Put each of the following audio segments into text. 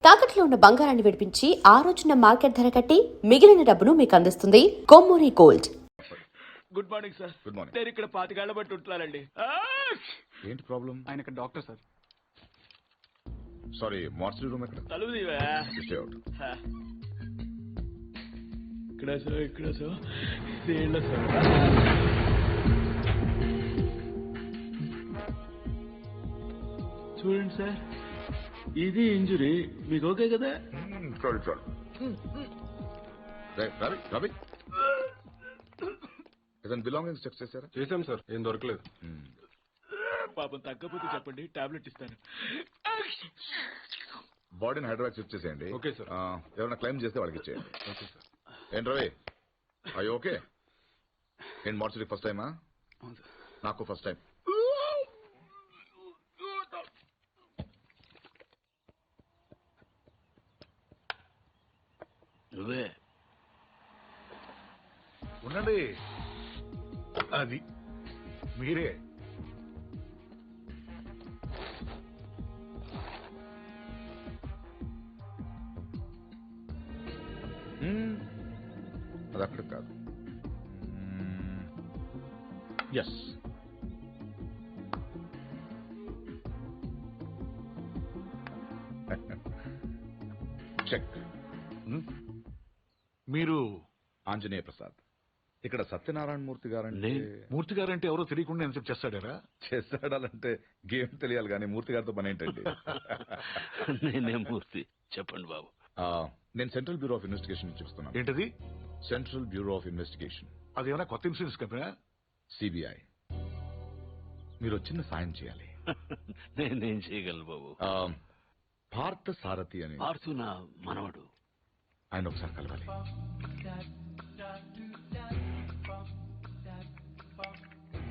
తాకట్లో ఉన్న బంగారాన్ని విడిపించి ఆ రోజున మార్కెట్ ధర కట్టి మిగిలిన డబ్బును మీకు అందిస్తుంది Kommuri gold. Good morning sir. Good morning. నేను ఇక్కడ 25 ఏళ్ల బట్టి ఉంటున్నానండి. ఏంటి ప్రాబ్లం? ఆయన ఇక్కడ doctor sir. Sorry, mortuary room ఎక్కడ? తలుపు తీవా. ఇక్కడ సార్ ఇదేళ్ళ సార్. చూడండి సార్, ఇది ఇంజురీ. మీకు ఓకే కదా? Sorry sorry. రవి రవి ఏదైనా బిలాంగింగ్స్ చెక్ చేశారా? చేశాం సార్, ఏం దొరకలేదు. పాపం తగ్గపోతే చెప్పండి, టాబ్లెట్ ఇస్తాను. బాడీని హైదరాబాద్ షిఫ్ట్ చేసేయండి. Okay sir. ఎవరైనా క్లైమ్ చేస్తే వాళ్ళకి ఇచ్చేయండి. Okay sir. ఏంటి రవి, అయ్యో ఓకే. ఏంటి మార్చరీ ఫస్ట్ టైమా? అవును సార్. నాకు ఫస్ట్ టైం. నువ్వే ఉండండి, అది మీరే. అది అక్కడ కాదు. Yes, check. మీరు ఆంజనేయ ప్రసాద్. ఇక్కడ సత్యనారాయణ మూర్తి గారంటే మూర్తి గారంటే ఎవరో తెలియకుండా ఎంత చేస్తాడారా? చేస్తాడాలంటే గేమ్ తెలియాలి కానీ మూర్తి గారితో పని ఏంటండి? నేనే మూర్తి, చెప్పండి బాబు. నేను సెంట్రల్ బ్యూరో ఆఫ్ ఇన్వెస్టిగేషన్ చూస్తున్నాను. ఏంటది? Central bureau of investigation. అదేమైనా కొత్త ఇన్సూరెన్స్ కంపెనీ? సిబిఐ. మీరు చిన్న సాయం చేయాలి. నేనేం చేయగలను బాబు? పార్థ సారథి అని పార్థు నా మనవడు. ఆయన ఒకసారి కలవాలి.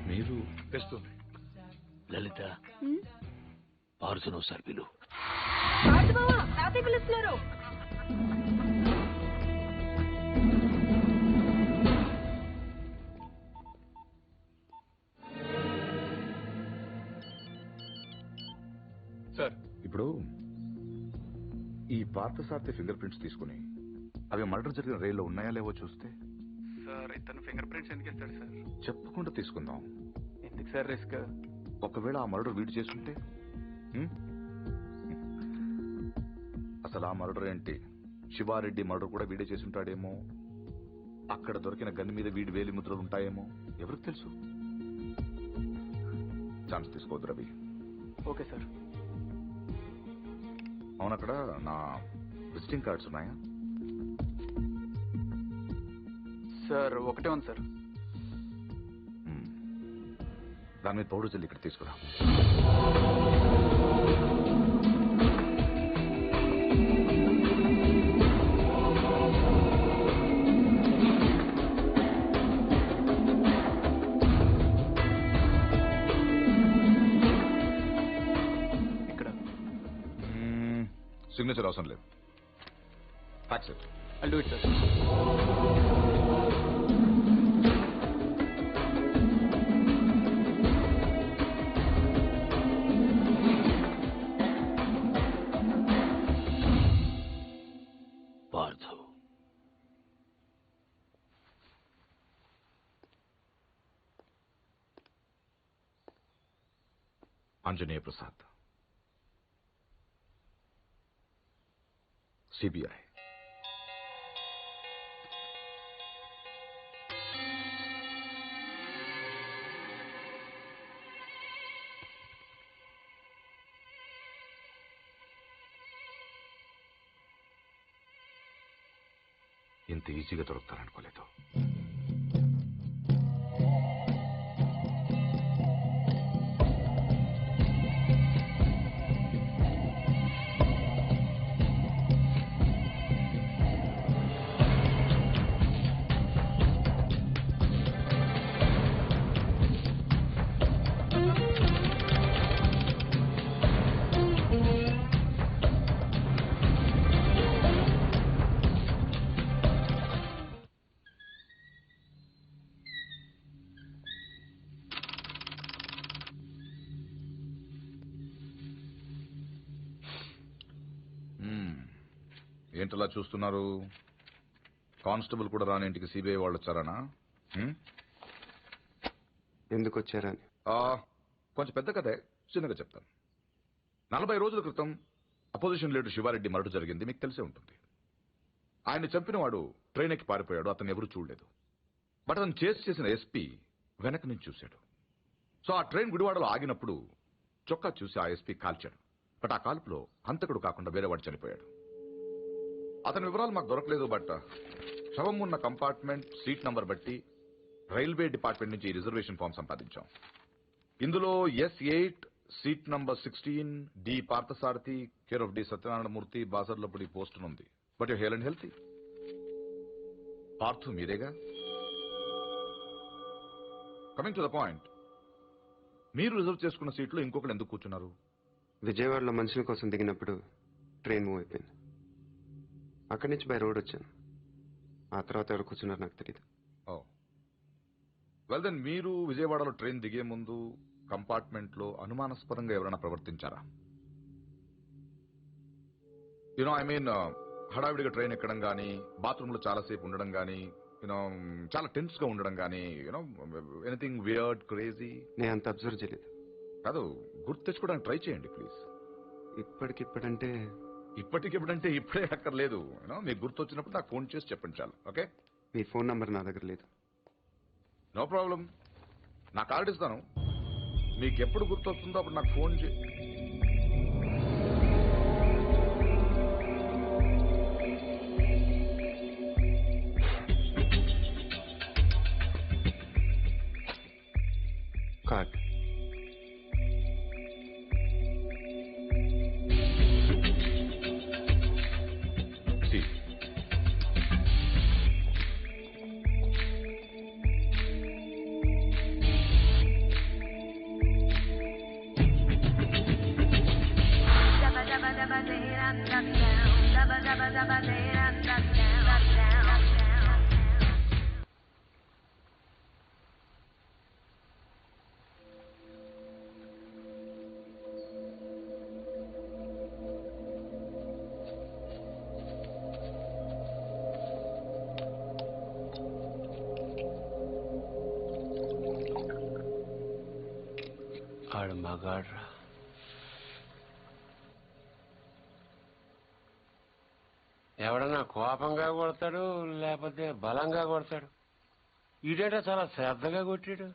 మీరు తెస్తుంది. లలిత, పార్థును ఒకసారి పిలు. పిలుస్తున్నారు. సార్, ఇప్పుడు ఈ పార్థసారథి ఫింగర్ ప్రింట్స్ తీసుకుని అవి మర్డర్ జరిగిన రైల్లో ఉన్నాయా లేవో చూస్తే. సార్, ఇతను ఫింగర్ ప్రింట్స్ ఎందుకు ఇస్తాడు సార్? చెప్పకుండా తీసుకుందాం. ఎందుకు సార్ రిస్క్? ఒకవేళ ఆ మర్డర్ వీడు చేస్తుంటే? అసలు ఆ మర్డర్ ఏంటి, శివారెడ్డి మర్డర్ కూడా వీడే చేసుంటాడేమో. అక్కడ దొరికిన గన్ మీద వీడి వేలి ముద్రలు ఉంటాయేమో, ఎవరికి తెలుసు. ఛాన్స్ తీసుకోవద్దు రవి. Okay sir. అవునక్కడ నా విజిటింగ్ కార్డ్స్ ఉన్నాయా? సార్, ఒకటే ఉంది సార్. దాని మీద పౌడర్ జల్లి ఇక్కడ తీసుకురా. ఇక్కడ సిగ్నేచర్ అవసరం లేదు. Fax it. I'll do it, sir. Parthu, Anjaneya Prasad, CBI. ఇంత ఈజీగా దొరుకుతారనుకోలేదు. ఏంటలా చూస్తున్నారు? కానిస్టేబుల్ కూడా రాని ఇంటికి సిబిఐ వాళ్ళు వచ్చారనా? ఎందుకు వచ్చారని. కొంచెం పెద్ద కథే, చిన్నగా చెప్తాను. 40 రోజుల క్రితం అపోజిషన్ లీడర్ శివారెడ్డి మరణం జరిగింది, మీకు తెలిసే ఉంటుంది. ఆయన చంపిన వాడు ట్రైన్ ఎక్కి పారిపోయాడు, అతను ఎవరు చూడలేదు. బట్ అతను చేసిన ఎస్పీ వెనక నుంచి చూశాడు. సో ఆ ట్రైన్ గుడివాడలో ఆగినప్పుడు చొక్కా చూసి ఆ ఎస్పీ కాల్చాడు. బట్ ఆ కాల్పులో హంతకుడు కాకుండా వేరేవాడు చనిపోయాడు. అతని వివరాలు మాకు దొరకలేదు. బట్ శవం ఉన్న కంపార్ట్మెంట్ సీట్ నంబర్ బట్టి రైల్వే డిపార్ట్మెంట్ నుంచి రిజర్వేషన్ ఫామ్ సంపాదించాం. ఇందులో S8 seat number 16 D Parthasarathi care of D Satyanarayanamurthy Basarlapudi post ఉంది. But you hale and healthy. Parthu మీరేగా? కమింగ్ టు ద పాయింట్, మీరు రిజర్వ్ చేసుకున్న సీట్లో ఇంకొకరు ఎందుకు కూర్చున్నారు? విజయవాడలో మనుషుల కోసం దిగినప్పుడు ట్రైన్ మూవ్ అయిపోయింది. అక్కడి నుంచి బై రోడ్ వచ్చాను. ఆ తర్వాత ఎవరు కూర్చున్నారు నాకు తెలియదు. ఓ వెల్ దెన్, మీరు విజయవాడలో ట్రైన్ దిగే ముందు కంపార్ట్మెంట్ లో అనుమానాస్పదంగా ఎవరైనా ప్రవర్తించారా? యూనో ఐ మీన్, హడావిడిగా ట్రైన్ ఎక్కడం గానీ, బాత్రూమ్ లో చాలాసేపు ఉండడం గానీ, యూనో చాలా టెన్స్ గా ఉండడం గానీ, యూనో ఎనీథింగ్ వియర్డ్, క్రేజీ? నేను అంత అబ్జర్వ్ చేయలేదు. కాదు, గుర్తు తెచ్చుకోవడానికి ట్రై చేయండి ప్లీజ్. ఇప్పటికిప్పుడంటే ఇప్పటికిప్పుడంటే ఇప్పుడే అక్కర్లేదు. యూనో మీకు గుర్తు వచ్చినప్పుడు నాకు ఫోన్ చేసి చెప్పండి చాలు. ఓకే? మీ ఫోన్ నంబర్ నా దగ్గర లేదు. నో ప్రాబ్లం, నా కార్డు ఇస్తాను. మీకు ఎప్పుడు గుర్తు వస్తుందో అప్పుడు నాకు ఫోన్ చే. కార్డ్. See. ఆడు మగాడ్రా. ఎవడన్నా కోపంగా కొడతాడు, లేకపోతే బలంగా కొడతాడు. ఈడేట చాలా శ్రద్ధగా కొట్టాడు.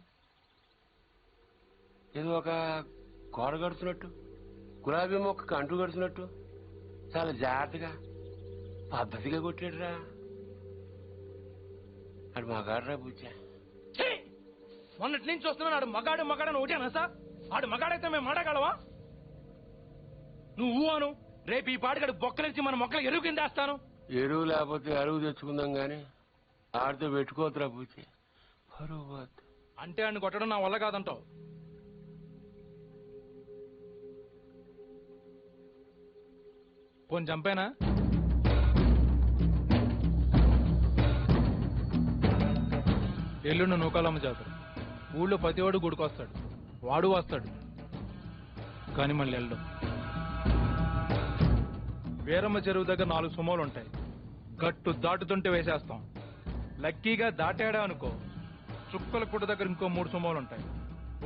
ఇది ఒక గోడ కడుతున్నట్టు, గులాబీ మొక్కకు అంటు కడుతున్నట్టు చాలా జాగ్రత్తగా పద్ధతిగా కొట్టాడురా. ఆడు మగాడ్రా బుజ్జా. మొన్నటి నుంచి వస్తున్నాడు ఆడు మగాడు మగాడని ఒకటేనా సార్? ఆడు మగాడైతే మేము మాడగలవా? నువ్వు అను, రేపు ఈ పాడిగడు బొక్కలేసి మన మొక్కలు ఎరువు కింద వేస్తాను. ఎరువు లేకపోతే అరువు తెచ్చుకుందాం గాని ఆడితో పెట్టుకోవద్దురా బుజ్జి, పరువు పోద్ది. అంటే ఆడిని కొట్టడం నా వల్ల కాదంటావు? పోని చంపేనా? ఎల్లుండి నూకాలమ్మ జాతర. ఊళ్ళో ప్రతివాడు గుడికొస్తాడు, వాడు వస్తాడు, కానీ మళ్ళీ వెళ్ళడం. వీరమ్మ చెరువు దగ్గర 4 సుమోలు ఉంటాయి. గట్టు దాటుతుంటే వేసేస్తాం. లక్కీగా దాటాడా అనుకో, చుక్కల పుట్ట దగ్గర ఇంకో 3 సుమోలు ఉంటాయి.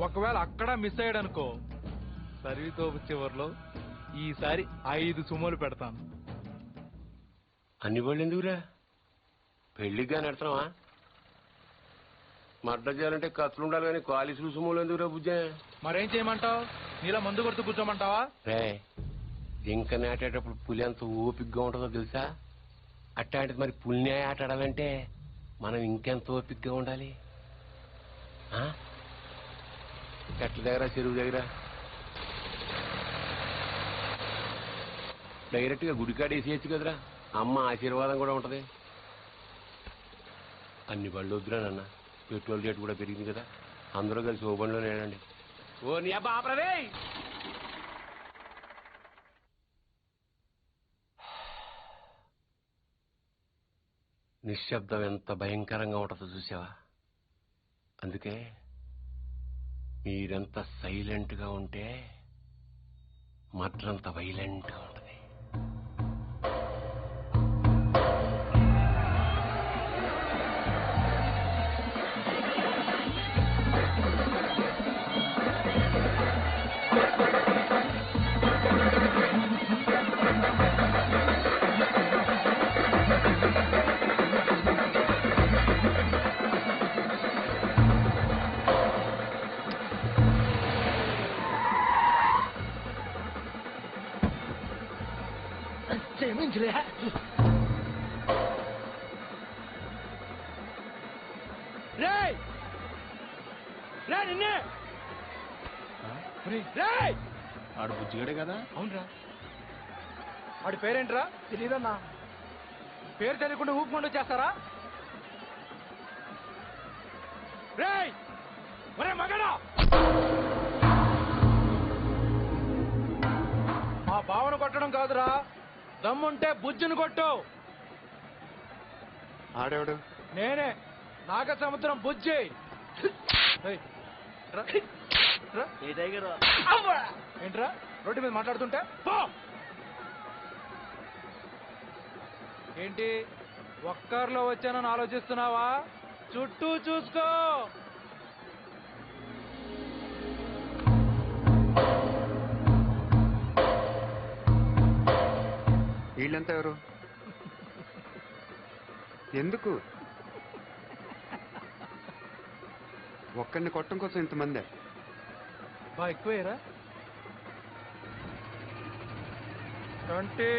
ఒకవేళ అక్కడ మిస్ అయ్యాడనుకో, సరితో చివరిలో ఈసారి 5 సుమోలు పెడతాను. అన్ని బళ్ళు ఎందుకురా? పెళ్లిగా నడతావా? మడ్డ చేయాలంటే కత్తులు ఉండాలి కానీ కాలిసులు సుమోలు ఎందుకురా బుజ్జా? మరేం చేయమంటావు? నీలా మందు కొడుతూ కూర్చోమంటావా? రే, జింక నాటేటప్పుడు పులి ఎంత ఓపికగా ఉంటుందో తెలుసా? అట్లాంటిది మరి పులిని ఆట ఆడాలంటే మనం ఇంకెంత ఓపికగా ఉండాలి. చెట్ల దగ్గర, చెరువు దగ్గర డైరెక్ట్ గా గుడికాడ వేసేయచ్చు కదరా, అమ్మ ఆశీర్వాదం కూడా ఉంటది. అన్ని బళ్ళు వద్దురా నాన్న, పెట్రోల్ రేటు కూడా పెరిగింది కదా, అందరూ కలిసి ఓ బండిలో నేనండి. ఓ నీ అబ్బా ఆపరదే. నిశ్శబ్దం ఎంత భయంకరంగా ఉంటుందో చూసావా? అందుకే మీరెంత సైలెంట్ గా ఉంటే మద్రంత వైలెంట్ గా ఉంటది. క్షమించలే. రేయ్ రే నిన్నే రేయ్. ఆడు బుజ్జిగాడే కదా? అవునరా. వాడి పేరేంట్రా? తెలీదన్నా. పేరు తెలియకుండా ఊపుకుంటూ చేస్తారా? రేయ్ ఒరే మగడా, మా బావను కొట్టడం కాదురా, దమ్ముంటే బుజ్జును కొట్టు. ఆడేవాడు? నేనే, నాగ సముద్రం బుజ్జి. ఏయ్, రా, రా. ఏంట్రా రోడ్డు మీద మాట్లాడుతుంటే? పో. ఏంటి ఒక్కర్లో వచ్చానని ఆలోచిస్తున్నావా? చుట్టూ చూసుకో. వీళ్ళంతా ఎవరు? ఎందుకు ఒక్కడిని కొట్టడం కోసం ఇంతమందే? బా ఎక్కువేరా. 20.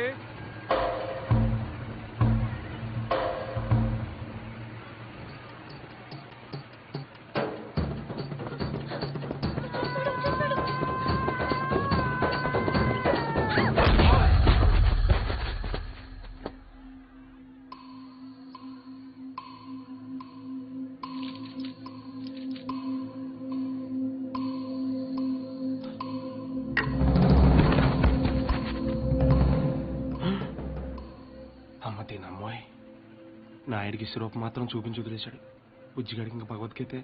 అమ్మ తినమ్మాయి, నాయుడికి స్వరూపం మాత్రం చూపించి వదిలేశాడు. బుజ్జిగాడికి ఇంకా భగవద్గీతే.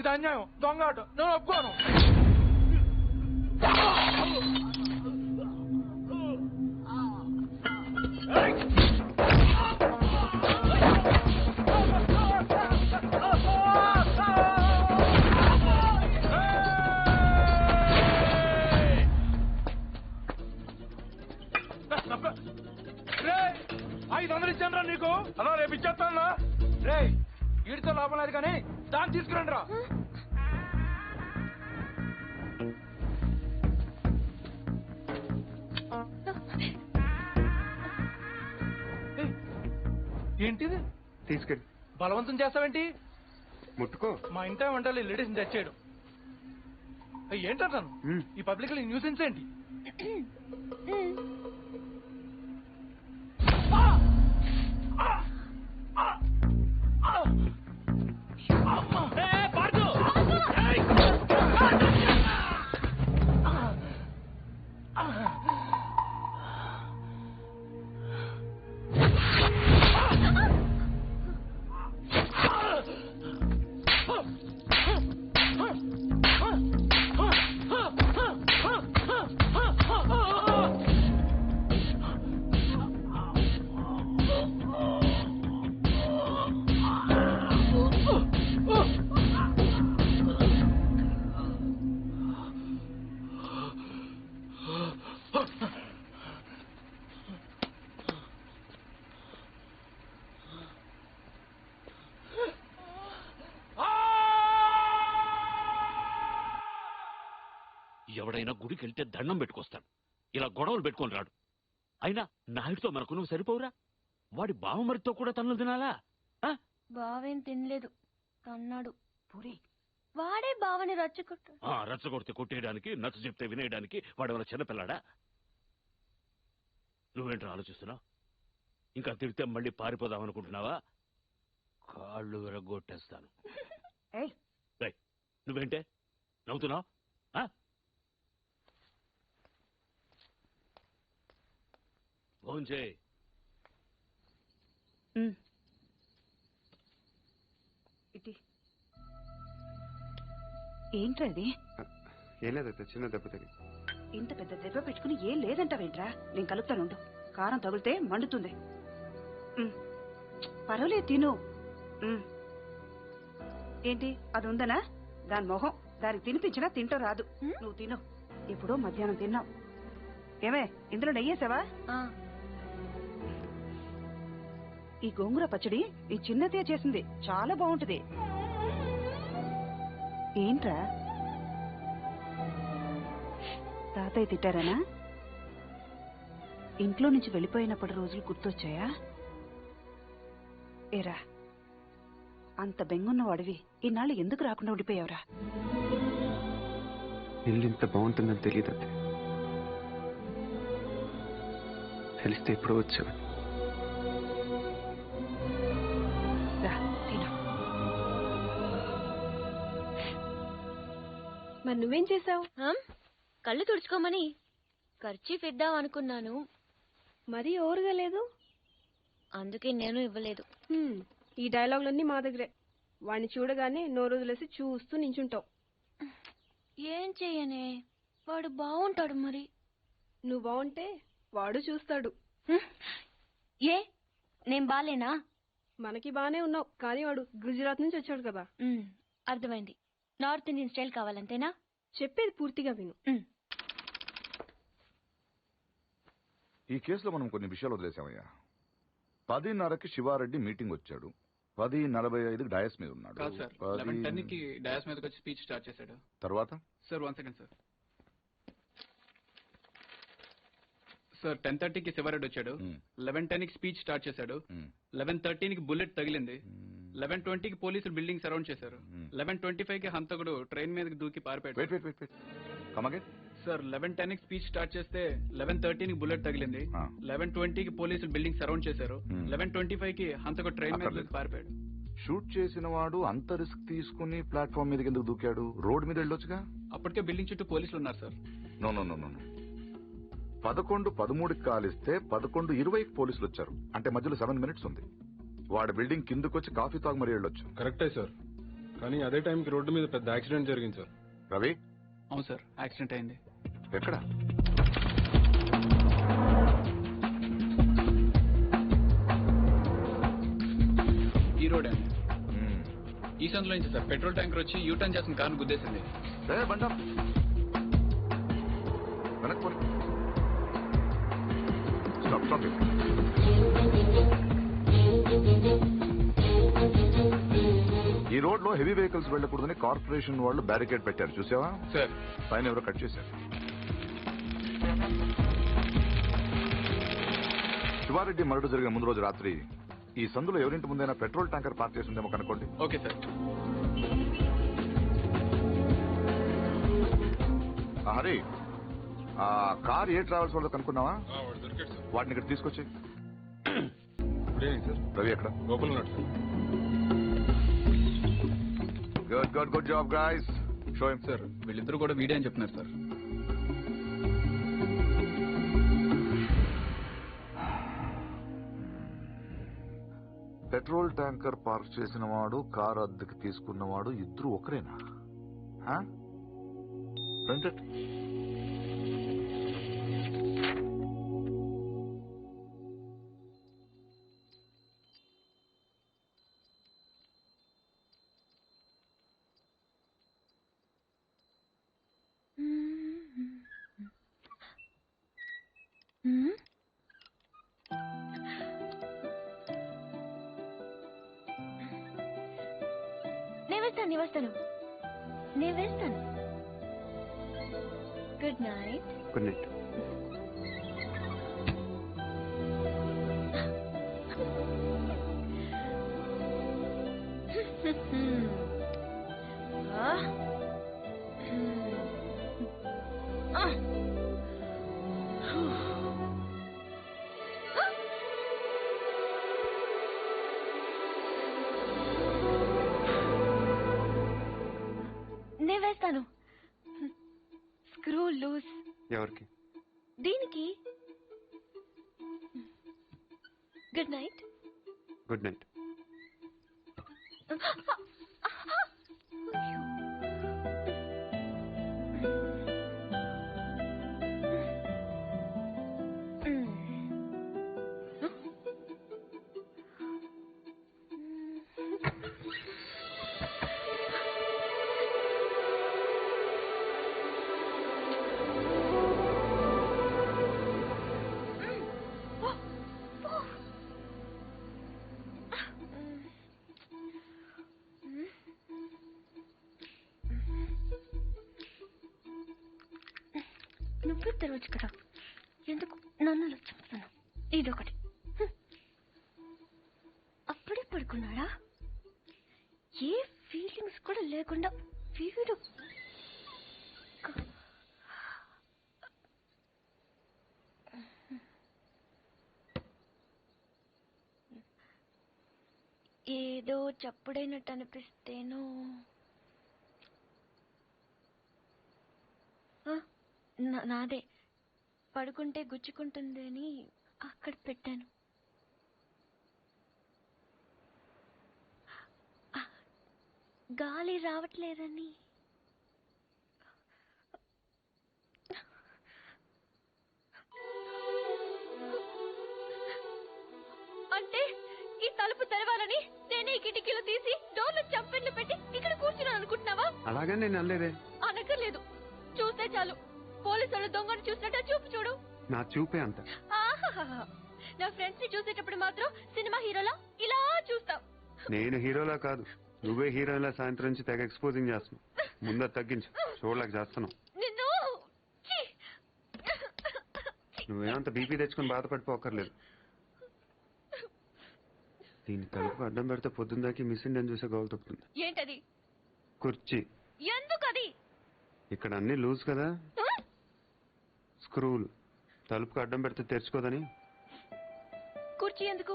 ఇది అన్యాయం, దొంగాట, నేను ఒప్పుకోను. రే 500 ఇచ్చాను నీకు, అలా రేపు ఇచ్చేస్తాను. రే వీడితో లాభం లేదు కానీ దాన్ని తీసుకురండి రా. ఏంటిది? తీసుకెళ్ళి బలవంతం చేస్తావేంటి? ముట్టుకో. మా ఇంట వంటలు లేడీస్ని తెచ్చాడు. ఏంటంటాను ఈ పబ్లిక్ లో న్యూసెన్స్ ఏంటి? ఎవడైనా గుడికి వెళ్తే దండం పెట్టుకొస్తాడు, ఇలా గొడవలు పెట్టుకొని రాడు. అయినా నాయుడితో మనకు నువ్వు సరిపోవురా? వాడి బావమరితో కూడా తన్నులు తినాలా? బావేం తినలేదు అన్నాడు. పూరి వాడే బావని రచ్చుకుంటాడు. రచ్చగొడితే కొట్టేయడానికి, నచ్చ చెప్తే వినేయడానికి వాడేమైనా చిన్నపిల్లాడా? నువ్వేంట్రా ఆలోచిస్తున్నావు? ఇంకా తిడితే మళ్ళీ పారిపోదాం అనుకుంటున్నావా? కాళ్ళు విరగొట్టేస్తాను. నువ్వేంటే నవ్వుతున్నావు? ఫోన్ చేయి. ఏంట్రది? ఏం లేదైతే చిన్న దెబ్బ తగిలి. ఇంత పెద్ద దెబ్బ పెట్టుకుని ఏం లేదంటావేంట్రా? నేను కలుపుతానుండు. కారం తగిలితే మండుతుంది. పర్వాలేదు తిను. ఏంటి అది ఉందనా? దాని మొహం దానికి తినిపించినా తింటూ రాదు. నువ్వు తిను. ఇప్పుడు మధ్యాహ్నం తిన్నావు. ఏమే ఇందులో నెయ్యేసావా? ఈ గోంగూర పచ్చడి ఈ చిన్నదే చేసింది, చాలా బాగుంటది. ఏంట్రా తాతయ్య తిట్టారనా? ఇంట్లో నుంచి వెళ్ళిపోయినప్పటి రోజులు గుర్తొచ్చాయా? ఏరా అంత బెంగున్న వాడివి ఇన్నాళ్ళు ఎందుకు రాకుండా ఉండిపోయావురా? ఇల్లు ఇంత బాగుంటుందని తెలియదు. తెలిస్తే ఎప్పుడో వచ్చావు. మరి నువ్వేం చేసావు? కళ్ళు తుడుచుకోమని ఖర్చీఫ్ ఇద్దాం అనుకున్నాను. మరీ ఓరుగా లేదు, అందుకే నేను ఇవ్వలేదు. ఈ డైలాగులన్నీ మా దగ్గరే. వాడిని చూడగానే నోరు వదిలేసి చూస్తూ నించుంటావు. ఏం చెయ్యనే, వాడు బాగుంటాడు. మరి నువ్వు బాగుంటే వాడు చూస్తాడు. ఏ నేను బాలేనా? మనకి బానే ఉన్నావు, కానీ వాడు గుజరాత్ నుంచి వచ్చాడు కదా. అర్థమైంది. నార్త్ ఇండియన్ స్టైల్ కావాలంతేనా? చెప్పేది పూర్తిగా విను. ఈ కేసులో మనం కొన్ని విషయాలు వదిలేసామయ్యా. 10:30కి శివారెడ్డి మీటింగ్ వచ్చాడు. 10:45కి డయాస్ మీద ఉన్నాడు. 11:10కి డయాస్ మీదకి వచ్చి స్పీచ్ స్టార్ట్ చేశాడు. తర్వాత సార్ 1 సెకండ్ సార్. సార్ 10:30కి శివారెడ్డి వచ్చాడు. 11:10కి స్పీచ్ స్టార్ట్ చేశాడు. 11:13కి బుల్లెట్ తగిలింది. 11:20కి పోలీసులు బిల్డింగ్ సరౌండ్ చేశారు. 11:25కి హంతకుడు ట్రైన్ మీదకి దూకి పారిపోయాడు. సార్ 11:10కి స్పీచ్ స్టార్ట్ చేస్తే 11:13కి బుల్లెట్ తగిలింది. 11:20కి పోలీసులు బిల్డింగ్ సరౌండ్ చేశారు. 11:25కి హంతకుడు ట్రైన్ మీద దూకి పారిపోయాడు. షూట్ చేసిన వాడు అంత రిస్క్ తీసుకుని ప్లాట్ఫామ్ మీదకి ఎందుకు దూకాడు? రోడ్ మీద వెళ్ళొచ్చుగా. అప్పటికే బిల్డింగ్ చుట్టూ పోలీసులు ఉన్నారు సార్. నో 11:13కి కాలిస్తే 11:20కి పోలీసులు వచ్చారు. అంటే మధ్యలో 7 మినిట్స్ ఉంది. వాడు బిల్డింగ్ కిందకు వచ్చి కాఫీ తాగు మరీ వెళ్ళొచ్చు. కరెక్టే సార్, కానీ అదే టైంకి రోడ్డు మీద పెద్ద యాక్సిడెంట్ జరిగింది సార్. రవి? అవును సార్, యాక్సిడెంట్ అయింది. ఎక్కడ? ఈ రోడ్ అండి. ఈ సందులో నుంచి సార్ పెట్రోల్ ట్యాంకర్ వచ్చి యూటర్న్ చేసిన కారును గుద్దేసింది. ఈ రోడ్ లో హెవీ వెహికల్స్ వెళ్ళకూడదని కార్పొరేషన్ వాళ్ళు బ్యారికేడ్ పెట్టారు, చూసావా? సార్ పైన ఎవరో కట్ చేశారు. శివారెడ్డి మరణ జరిగిన ముందు రోజు రాత్రి ఈ సందులో ఎవరింటి ముందైనా పెట్రోల్ ట్యాంకర్ పార్క్ చేసి ఉందేమో కనుకోండి. Okay sir. హరి, ఆ కార్ ఏ ట్రావెల్స్ వాళ్ళతో కనుక్కున్నావా? వాటిని ఇక్కడ తీసుకొచ్చి. రవి ఎక్కడ? Good job guys. Show him. Sir వీళ్ళిద్దరూ కూడా వీడియో అని చెప్తున్నారు సార్. పెట్రోల్ ట్యాంకర్ పార్క్ చేసిన వాడు, కారు అద్దెకి తీసుకున్నవాడు ఇద్దరు ఒకరేనా? వెంకట్, నేను వేస్తాను. Good night. Good night. నేను వేస్తాను. Screw loose. ఎవరికి? దీనికి. Good night. Good night. నువ్వు తెరవచ్చు కదా, ఎందుకు నన్ను చంపుతాను? ఇదొకటి. అప్పుడే పడుకున్నాడా? ఏ ఫీలింగ్స్ కూడా లేకుండా వీడు. ఏదో చప్పుడైనట్టు అనిపిస్తేనో. నాదే. పడుకుంటే గుచ్చుకుంటుంది అని అక్కడ పెట్టాను. గాలి రావట్లేదని. అంటే ఈ తలుపు తెరవాలని నేనే కిటికీలు తీసి డోర్లు చంపెన్లు పెట్టి ఇక్కడ కూర్చున్నాను అనుకుంటున్నావా? అలాగే నేను అనలేదే. అనక్కర్లేదు. చూస్తే చాలు. పోలీసులు దొంగను చూసినట్టు చూపు చూడు. నా చూపే అంత. నా ఫ్రెండ్స్ ని చూసేటప్పుడు మాత్రం సినిమా హీరోలా ఇలా చూస్తావు. నేను హీరోలా కాదు, నువ్వే హీరోలా సాయంత్రం నుంచి తెగ ఎక్స్పోజింగ్ చేస్తున్నావు. ముందు తగ్గించు, చూడలేక చేస్తున్నావు. నిన్ను నువ్వేమంత బీపీ తెచ్చుకుని బాధపడిపోకర్లేదు. దీని తలుపు అడ్డం పెడితే పొద్దున్నదాకి మిస్సింగ్ అని చూసే గోల్ తప్పుతుంది. ఏంటది? కుర్చీ. ఎందుకది? ఇక్కడ అన్ని లూజ్ కదా, స్క్రూలు. తలుపుకు అడ్డం పెడితే తెరుచుకోదని. కుర్చీ ఎందుకు?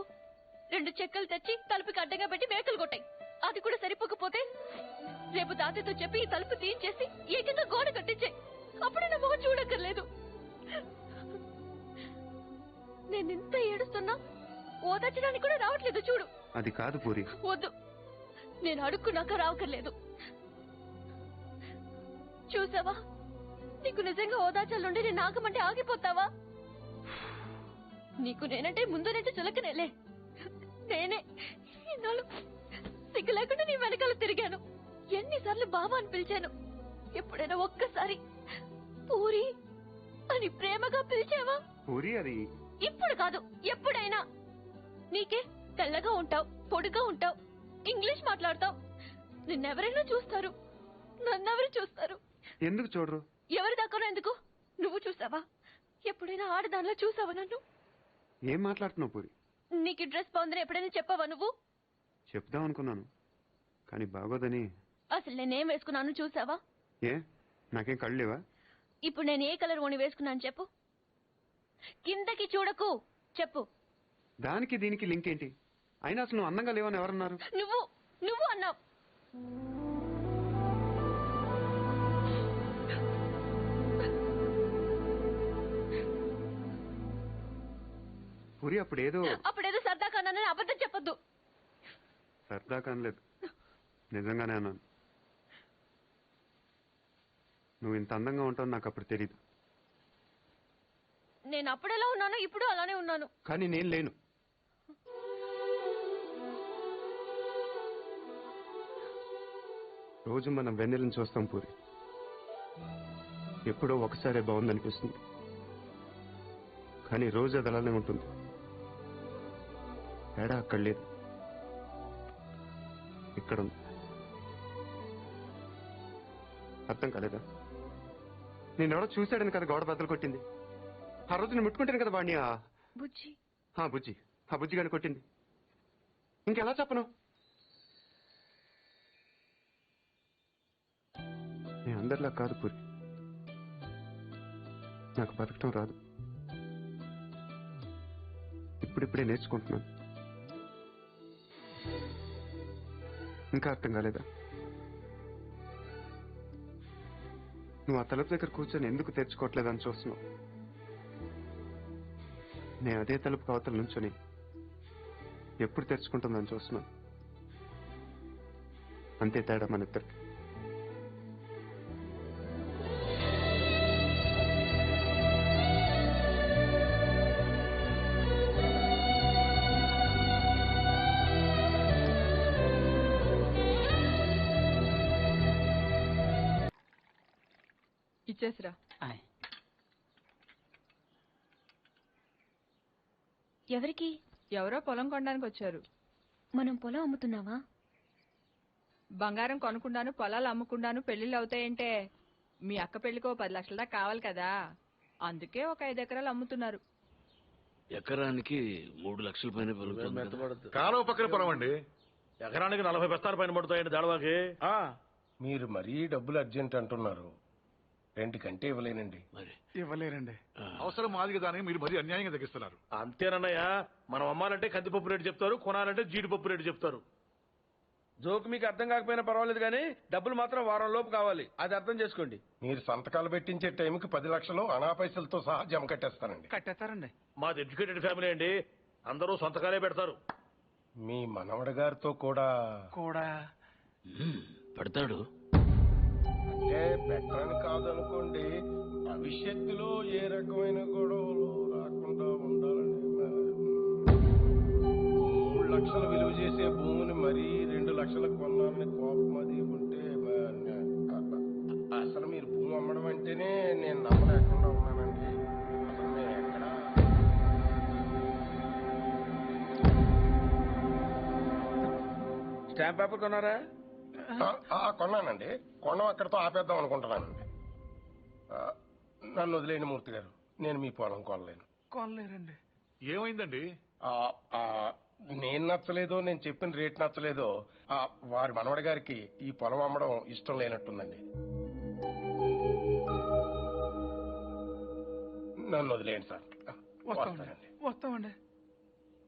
2 చెక్కలు తెచ్చి తలుపుకి అడ్డంగా పెట్టి మేకలు కొట్టాయి. అది కూడా సరిపోకపోతే రేపు తాతతో చెప్పి ఈ తలుపు తీయించేసి ఏకంగా గోడ కట్టించే. అప్పుడు నా మొహం చూడక్కర్లేదు. నేనింత ఏడుస్తున్నా ఓదార్చడానికి కూడా రావట్లేదు చూడు. అది కాదు పూరి. వద్దు, నేను అడుక్కున్నాక రావక్కర్లేదు. చూసావా, నీకు నిజంగా ఓదార్చాలుండి నేను ఆగమంటే ఆగిపోతావా? నీకు నేనంటే ముందునంటే చులకనేలే. నేనే ఇన్నాళ్ళు సిగ్గు లేకుండా నీ వెనకాల తిరిగాను. ఎన్నిసార్లు బావా అని పిలిచాను. ఎప్పుడైనా ఒక్కసారి పూరి అని ప్రేమగా పిలిచావా? పూరి అది ఇప్పుడు కాదు, ఎప్పుడైనా. నీకే తెల్లగా ఉంటావు, పొడుగా ఉంటావు, ఇంగ్లీష్ మాట్లాడతావు. నిన్నెవరైనా చూస్తారు, నన్నెవరు చూస్తారు? ఎందుకు చూడరు? ఎవరి దాకా ఎందుకు? నువ్వు చూసావా? ఎప్పుడైనా ఆడదానిలో చూసావా నన్ను? ఏం మాట్లాడుతున్నావు పూరి? నీకు డ్రెస్ బాగుందని ఎప్పుడైనా చెప్పావా నువ్వు? చెప్దాం అనుకున్నాను, కానీ బాగోదని. అసలు నేనేం వేసుకున్నాను చూసావా? ఏ, నాకేం కళ్ళు లేవా? ఇప్పుడు నేను ఏ కలర్ ఓని వేసుకున్నాను చెప్పు. కిందకి చూడకు, చెప్పు. దానికి దీనికి లింక్ ఏంటి? అయినా అసలు నువ్వు అందంగా లేవని ఎవరన్నారు? నువ్వు అన్నావు. పూరి అప్పుడేదో సరదా కన్నానని అబద్ధం చెప్పొద్దు. సరదా కానలేదు, నిజంగానే అన్నాను. నువ్వు ఇంత అందంగా ఉంటావు నాకు అప్పుడు తెలీదు. నేను అప్పుడెలా ఉన్నానో ఇప్పుడు అలానే ఉన్నాను. కానీ నేను లేను. రోజు మనం వెన్నెలను చూస్తాం పూరి. ఎప్పుడో ఒకసారి బాగుందనిపిస్తుంది, కానీ రోజు అది అలానే ఉంటుంది. తేడా అక్కడ లేదు, ఇక్కడ ఉంది. అర్థం కాలేదా? నేనెవడో చూశాడని కదా గోడ బద్దలు కొట్టింది. ఆ రోజు నేను ముట్టుకుంటాను కదా వాడిని. బుజ్జి బుజ్జి, ఆ బుజ్జిగాని కొట్టింది. ఇంకెలా చెప్పను? అందరిలా కాదు పూరి. నాకు బతకటం రాదు. ఇప్పుడిప్పుడే నేర్చుకుంటున్నాను. ఇంకా అర్థం కాలేదా? నువ్వు ఆ తలుపు దగ్గర కూర్చొని ఎందుకు తెచ్చుకోవట్లేదని చూస్తున్నావు. నేను అదే తలుపు అవతల నుంచొని ఎప్పుడు తెరుచుకుంటుందని చూస్తున్నాను. అంతే తేడా మన ఇద్దరికి. ఇచ్చేసిరా. ఎవరికి? ఎవరో పొలం కొనడానికి వచ్చారు. మనం పొలం అమ్ముతున్నావా? బంగారం కొనుక్కుండాను పొలాలు అమ్ముకుండాను పెళ్లిళ్ళు అవుతాయంటే మీ అక్క పెళ్లికో 10 లక్షల దాకా కావాలి కదా, అందుకే ఒక 5 ఎకరాలు అమ్ముతున్నారు. ఎకరానికి 3 లక్షల పైన పలుకుతుంది. కాలువ పక్కన పొలం అండి. ఎకరానికి 40 బస్తాల పైన పడుతాయండి దాడవాకి. మీరు మరీ డబ్బులు అర్జెంట్ అంటున్నారు. 2 కంటే ఇవ్వలేనండి. ఇవ్వలేరండి. అవసరం మాది కదా అని మీరు మరీ అన్యాయంగా తగ్గిస్తున్నారు. అంతేనన్నయ్య, మనం అమ్మాలంటే కందిపప్పు రేటు చెప్తారు, కొనాలంటే జీడిపప్పు రేటు చెప్తారు. జోకు మీకు అర్థం కాకపోయినా పర్వాలేదు కానీ డబ్బులు మాత్రం వారం లోపు కావాలి, అది అర్థం చేసుకోండి. మీరు సంతకాలు పెట్టించే టైంకి 10 లక్షలు అనా పైసలతో సహా జమ కట్టేస్తానండి. కట్టేస్తారండి. మాది ఎడ్యుకేటెడ్ ఫ్యామిలీ అండి, అందరూ సొంతకాలే పెడతారు. మీ మనవడి గారితో కూడా పెడతాడు. అంటే పెట్టని కాదనుకోండి, భవిష్యత్తులో ఏ రకమైన గొడవలు రాకుండా ఉండాలని. 3 లక్షలు విలువ చేసే భూమిని మరీ 2 లక్షలకు కొన్నానని కోపం అది ఉంటే అసలు మీరు భూమి అమ్మడం అంటేనే నేను నమ్మలేకుండా ఉన్నానండి. అసలు మేము ఎక్కడ స్టాంప్ పేపర్ కొన్నారా? కొన్నానండి. కొనం అక్కడితో ఆపేద్దాం అనుకుంటున్నానండి. నన్ను వదిలేని మూర్తి గారు, నేను మీ పొలం కొనలేరండి. ఏమైందండి? నేను నచ్చలేదో, నేను చెప్పిన రేట్ నచ్చలేదో వారి మనవడి గారికి ఈ పొలం అమ్మడం ఇష్టం లేనట్టుందండి. నన్ను వదిలేయండి సార్. వస్తామండి.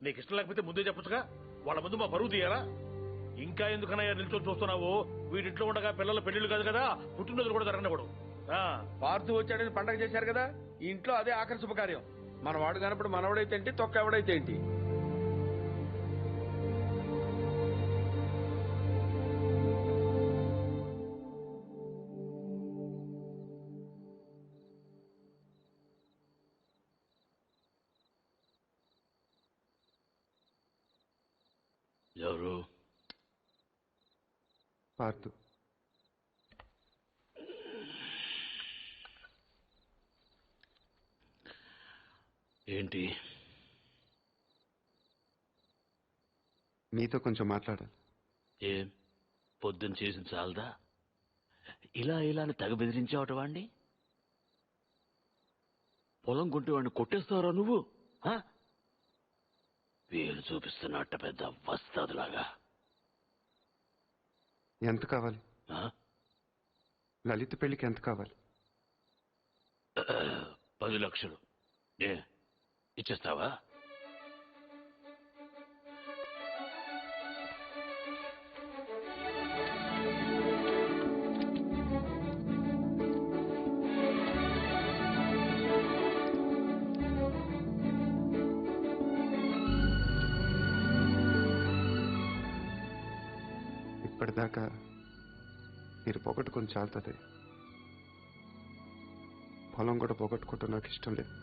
నీకు ఇష్టం లేకపోతే ముందే చెప్పొచ్చుగా, వాళ్ళ ముందు మా పరువు తీయాలా? ఇంకా ఎందుకనయ్యా నిల్చొని చూస్తున్నావు? వీడింట్లో ఉండగా పిల్లల పెళ్లిళ్ళు కాదు కదా, పుట్టినరోజులు కూడా జరగనివ్వడు. పార్థు వచ్చాడని పండగ చేశారు కదా, ఇంట్లో అదే ఆఖరి శుభకార్యం. మన వాడు కానప్పుడు మనవాడైతే ఏంటి, తొక్క ఎవడైతే ఏంటి. ఎవరు? పార్థు. ఏంటి? మీతో కొంచెం మాట్లాడాలి. ఏం పొద్దున్న చేసిన చాలదా? ఇలా అని తెగ బెదిరించావట వాణ్ణి. పొలం కొంటే వాడిని కొట్టేస్తావరా నువ్వు? వీలు చూపిస్తున్నట్ట పెద్ద వస్తాదులాగా. ఎంత కావాలి? లలిత పెళ్లికి ఎంత కావాలి? 10 లక్షలు. ఇచ్చేస్తావా? ఇప్పటిదాకా మీరు పొగట్టుకొని చాలుతుంది. పొలం కూడా పొగట్టుకోవటం నాకు ఇష్టం లేదు.